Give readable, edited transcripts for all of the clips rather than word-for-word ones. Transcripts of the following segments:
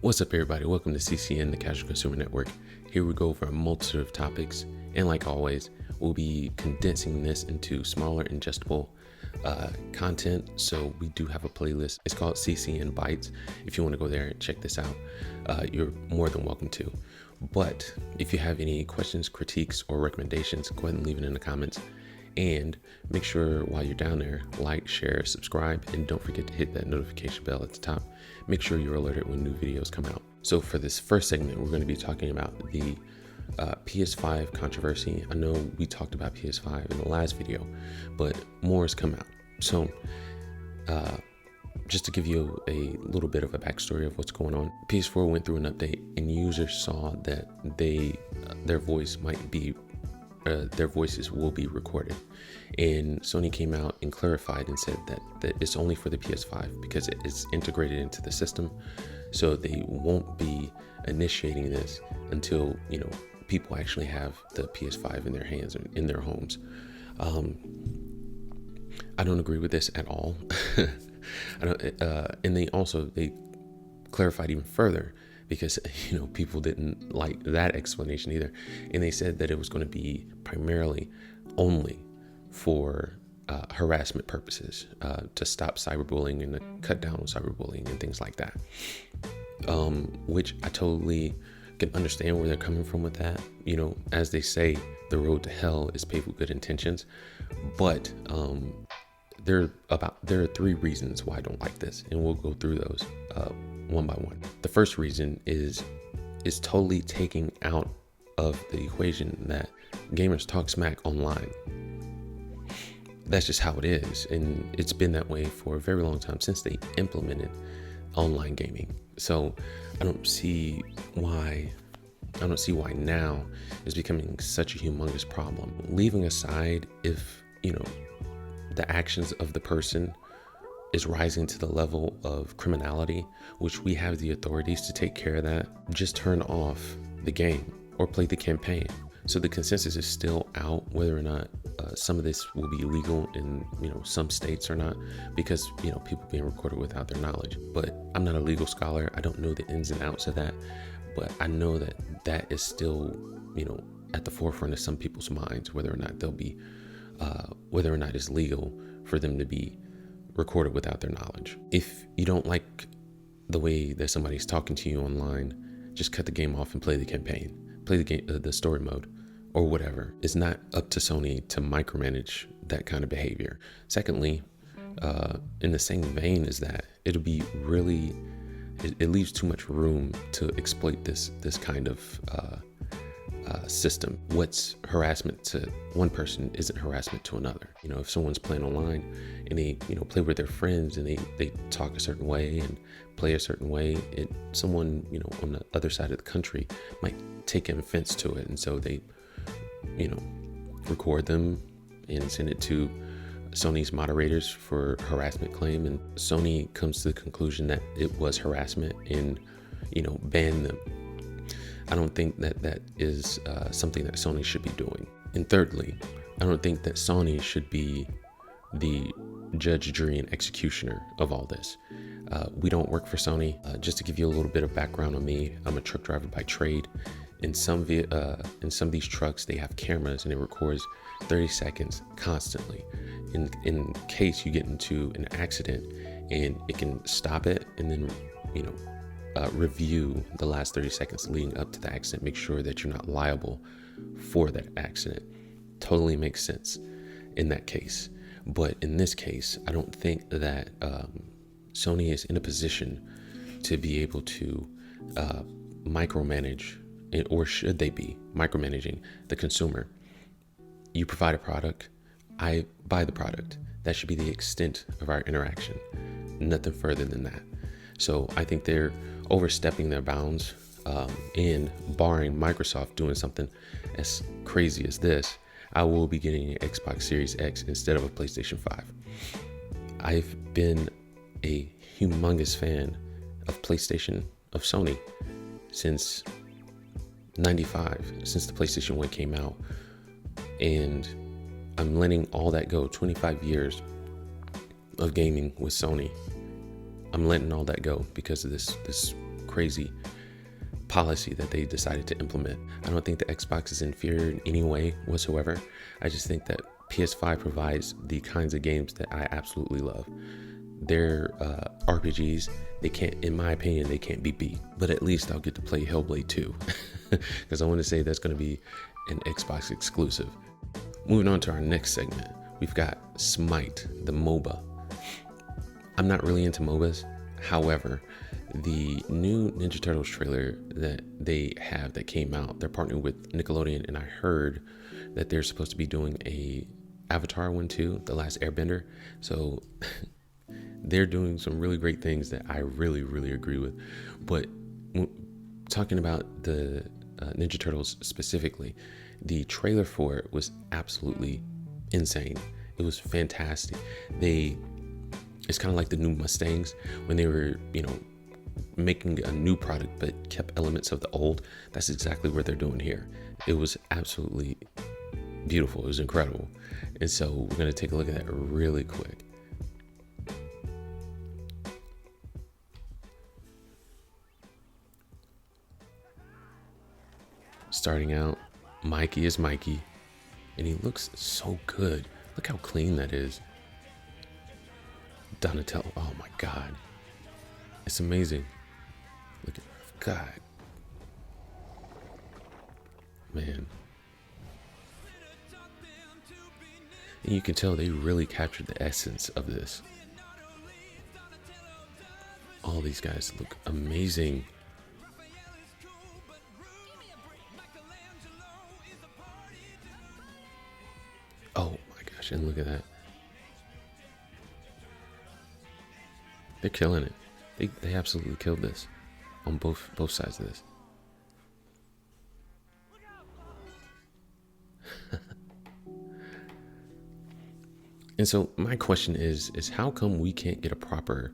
What's up, everybody? Welcome to CCN, the Casual Consumer Network. Here we go over a multitude of topics, and like always, we'll be condensing this into smaller, ingestible content. So we do have a playlist. It's called CCN Bites. If you want to go there and check this out, you're more than welcome to. But if you have any questions, critiques, or recommendations, go ahead and leave it in the comments. And make sure while you're down there, like, share, subscribe, and don't forget to hit that notification bell at the top. Make sure you're alerted when new videos come out. So for this first segment, we're going to be talking about the PS5 controversy. I know we talked about PS5 in the last video, but more has come out. So just to give you a little bit of a backstory of what's going on, PS4 went through an update and users saw that their voices will be recorded, and Sony came out and clarified and said that it's only for the PS5 because it's integrated into the system, so they won't be initiating this until people actually have the PS5 in their hands or in their homes. I don't agree with this at all. And they clarified even further, because people didn't like that explanation either, and they said that it was going to be primarily only for harassment purposes, to stop cyberbullying and to cut down on cyberbullying and things like that, which I totally can understand where they're coming from with that. As they say, the road to hell is paved with good intentions, but there are three reasons why I don't like this, and we'll go through those one by one. The first reason is totally taking out of the equation that gamers talk smack online. That's just how it is, and it's been that way for a very long time since they implemented online gaming. So I don't see why now is becoming such a humongous problem. Leaving aside if the actions of the person is rising to the level of criminality, which we have the authorities to take care of that, just turn off the game or play the campaign. So the consensus is still out whether or not some of this will be illegal in some states or not, because people being recorded without their knowledge. But I'm not a legal scholar. I don't know the ins and outs of that, but I know that is still at the forefront of some people's minds, whether or not whether or not it's legal for them to be recorded without their knowledge. If you don't like the way that somebody's talking to you online, just cut the game off and play the campaign, play the game, the story mode, or whatever. It's not up to Sony to micromanage that kind of behavior. Secondly, in the same vein as that, it leaves too much room to exploit this kind of system. What's harassment to one person isn't harassment to another. If someone's playing online and they play with their friends and they talk a certain way and play a certain way, someone on the other side of the country might take offense to it, and so they record them and send it to Sony's moderators for harassment claim, and Sony comes to the conclusion that it was harassment and ban them. I don't think that is something that Sony should be doing. And thirdly, I don't think that Sony should be the judge, jury, and executioner of all this. We don't work for Sony. Just to give you a little bit of background on me, I'm a truck driver by trade. In some of these trucks, they have cameras and it records 30 seconds constantly. In case you get into an accident, and it can stop it and then review the last 30 seconds leading up to the accident, make sure that you're not liable for that accident. Totally makes sense in that case. But in this case, I don't think that Sony is in a position to be able to micromanage, or should they be micromanaging the consumer. You provide a product, I buy the product. That should be the extent of our interaction. Nothing further than that. So I think they're overstepping their bounds, and barring Microsoft doing something as crazy as this, I will be getting an Xbox Series X instead of a PlayStation 5. I've been a humongous fan of PlayStation, of Sony, since 95, since the PlayStation 1 came out, and I'm letting all that go. 25 years of gaming with Sony, I'm letting all that go because of this crazy policy that they decided to implement. I don't think the Xbox is inferior in any way whatsoever. I just think that PS5 provides the kinds of games that I absolutely love. Their RPGs, they can't, in my opinion, they can't be beat. But at least I'll get to play Hellblade 2 because I want to say that's going to be an Xbox exclusive. Moving on to our next segment, we've got Smite, the MOBA. I'm not really into MOBAs. However, the new Ninja Turtles trailer that they have that came out, they're partnering with Nickelodeon, and I heard that they're supposed to be doing a Avatar one too, The Last Airbender. So they're doing some really great things that I really, really agree with. But talking about the Ninja Turtles specifically, the trailer for it was absolutely insane. It was fantastic. It's kind of like the new Mustangs when they were, making a new product but kept elements of the old. That's exactly what they're doing here. It was absolutely beautiful. It was incredible. And so we're going to take a look at that really quick. Starting out, Mikey is Mikey, and he looks so good. Look how clean that is. Donatello, oh my God. It's amazing. Look at God. Man. And you can tell they really captured the essence of this. All these guys look amazing. Oh my gosh, and look at that. They're killing it. They absolutely killed this on both sides of this. And so my question is how come we can't get a proper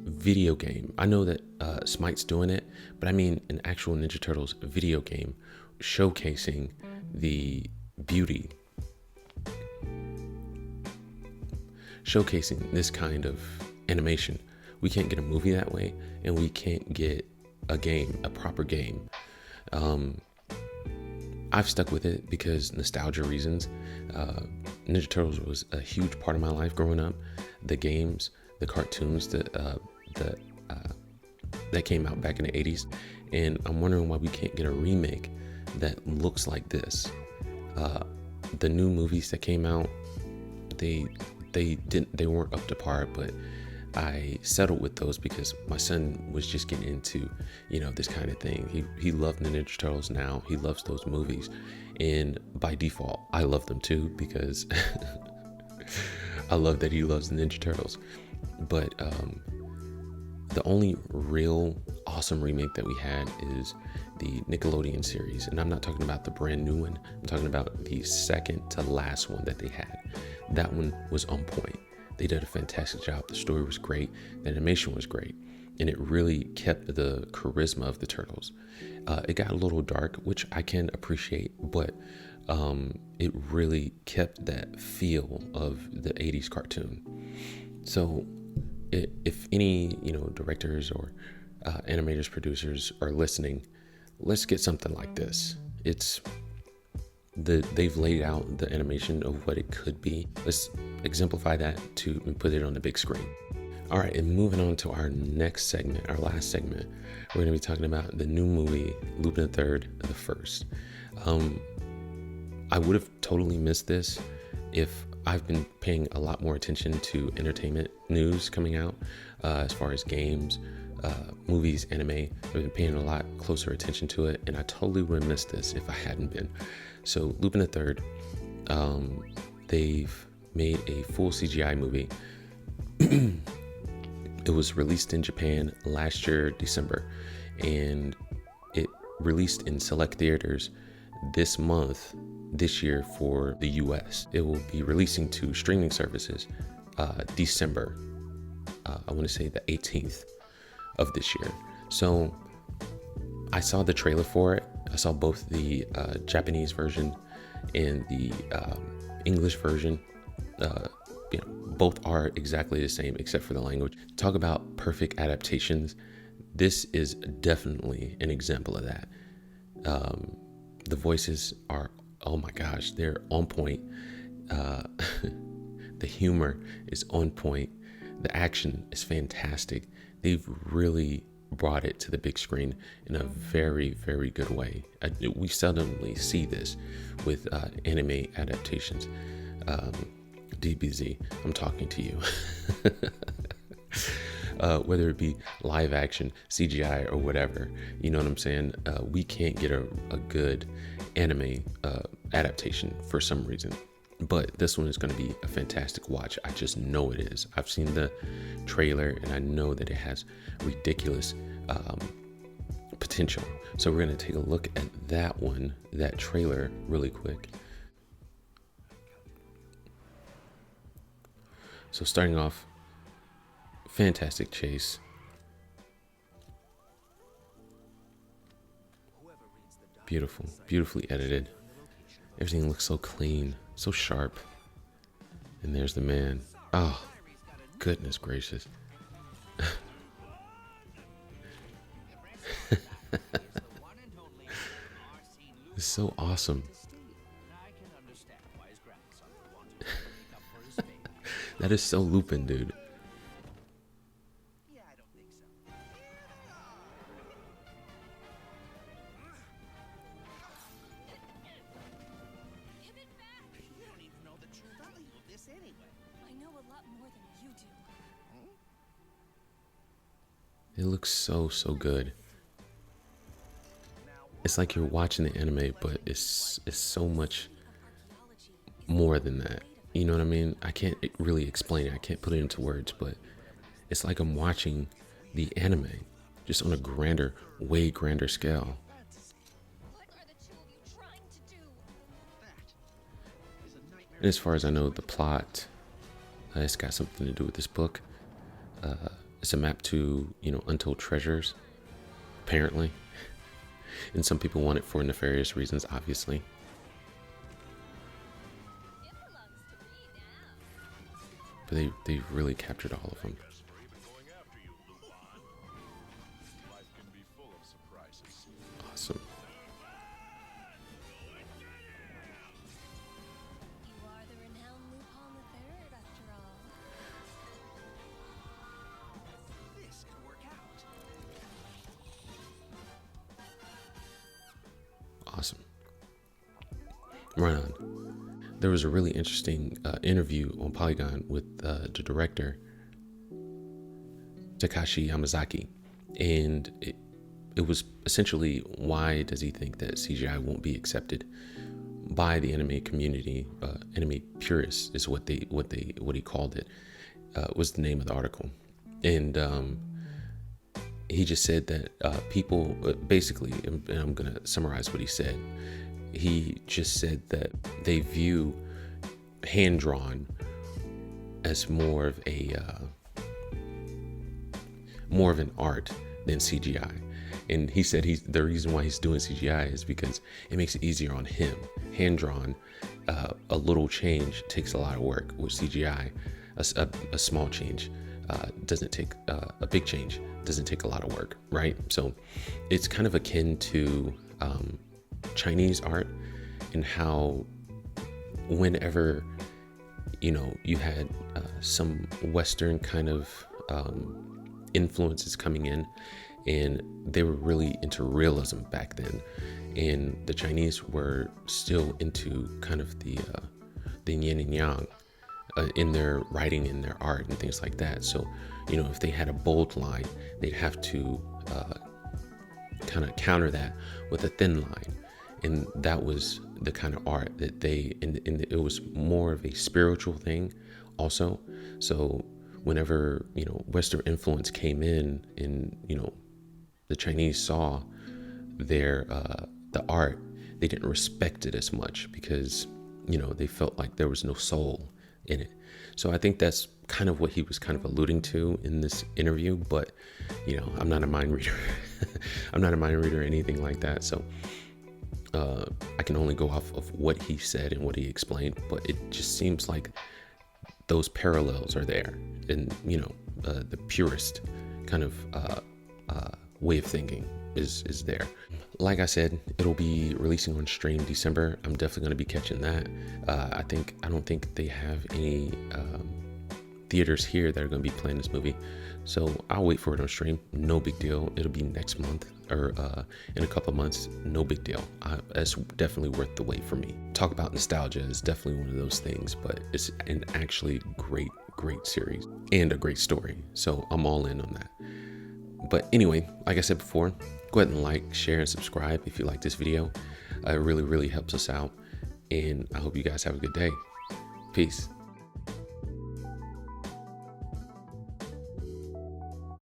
video game? I know that Smite's doing it, but I mean an actual Ninja Turtles video game showcasing the beauty, showcasing this kind of animation. We can't get a movie that way, and we can't get a proper game. I've stuck with it because nostalgia reasons. Ninja Turtles was a huge part of my life growing up. The games, the cartoons that came out back in the 80s, and I'm wondering why we can't get a remake that looks like this. The new movies that came out, they weren't up to par, but I settled with those because my son was just getting into, this kind of thing. He loved the Ninja Turtles now. He loves those movies. And by default, I love them too because I love that he loves the Ninja Turtles. But the only real awesome remake that we had is the Nickelodeon series. And I'm not talking about the brand new one. I'm talking about the second to last one that they had. That one was on point. They did a fantastic job. The story was great. The animation was great. And it really kept the charisma of the Turtles. It got a little dark, which I can appreciate, but it really kept that feel of the 80s cartoon. So if any, directors or animators, producers are listening, let's get something like this. They've laid out the animation of what it could be. Let's exemplify that and put it on the big screen. All right, and moving on to our next segment, our last segment, we're going to be talking about the new movie, Lupin III, the First. I would have totally missed this if I've been paying a lot more attention to entertainment news coming out, as far as games, movies, anime. I've been paying a lot closer attention to it, and I totally would have missed this if I hadn't been. So Lupin III, they've made a full CGI movie. It was released in Japan last year, December, and it released in select theaters this year for the US. It will be releasing to streaming services December, I want to say the 18th of this year. So I saw the trailer for it. I saw both the Japanese version and the English version. Both are exactly the same except for the language. Talk about perfect adaptations. this is definitely an example of that. The voices are, oh my gosh, they're on point. The humor is on point. The action is fantastic. They've really brought it to the big screen in a very, very good way. We seldomly see this with anime adaptations. DBZ, I'm talking to you. Whether it be live action, CGI, or whatever, you know what I'm saying? We can't get a good anime adaptation for some reason. But this one is going to be a fantastic watch. I just know it is. I've seen the trailer and I know that it has ridiculous potential. So we're going to take a look at that trailer really quick. So starting off, fantastic chase. Beautiful, beautifully edited. Everything looks so clean, so sharp. And there's the man. Oh, goodness gracious. It's so awesome. That is so Lupin, dude. It looks so good. It's like you're watching the anime, but it's so much more than that. You know what I mean? I can't really explain it. I can't put it into words, but it's like I'm watching the anime just on a grander, way grander scale. And as far as I know, the plot, it's got something to do with this book. It's a map to, untold treasures, apparently. And some people want it for nefarious reasons, obviously. But they really captured all of them. Awesome. Awesome. Right on. There was a really interesting interview on Polygon with the director, Takashi Yamazaki. And it was essentially, why does he think that CGI won't be accepted by the anime community? Anime purists is what he called it. Was the name of the article. And he just said that people, basically, and I'm going to summarize what he said. He just said that they view hand-drawn as more of an art than CGI. And he said the reason why he's doing CGI is because it makes it easier on him. Hand-drawn, a little change takes a lot of work. With CGI, a small change doesn't take a big change doesn't take a lot of work, right? So it's kind of akin to Chinese art, and how whenever you had some Western kind of influences coming in, and they were really into realism back then, and the Chinese were still into kind of the yin and yang in their writing, in their art, and things like that. So if they had a bold line, they'd have to kind of counter that with a thin line. And that was the kind of art that it was more of a spiritual thing also. So whenever, Western influence came in, and, the Chinese saw their, the art, they didn't respect it as much because, they felt like there was no soul in it. So I think that's kind of what he was kind of alluding to in this interview, but, I'm not a mind reader. I'm not a mind reader or anything like that. So I can only go off of what he said and what he explained, but it just seems like those parallels are there. And, the purist kind of way of thinking is there. Like I said, it'll be releasing on stream December. I'm definitely going to be catching that. I don't think they have any theaters here that are going to be playing this movie, so I'll wait for it on stream. No big deal. It'll be next month or in a couple of months. No big deal. That's definitely worth the wait for me. Talk about nostalgia is definitely one of those things, but it's an actually great series and a great story, so I'm all in on that. But anyway, like I said before, go ahead and like, share, and subscribe if you like this video. It really helps us out, and I hope you guys have a good day. Peace.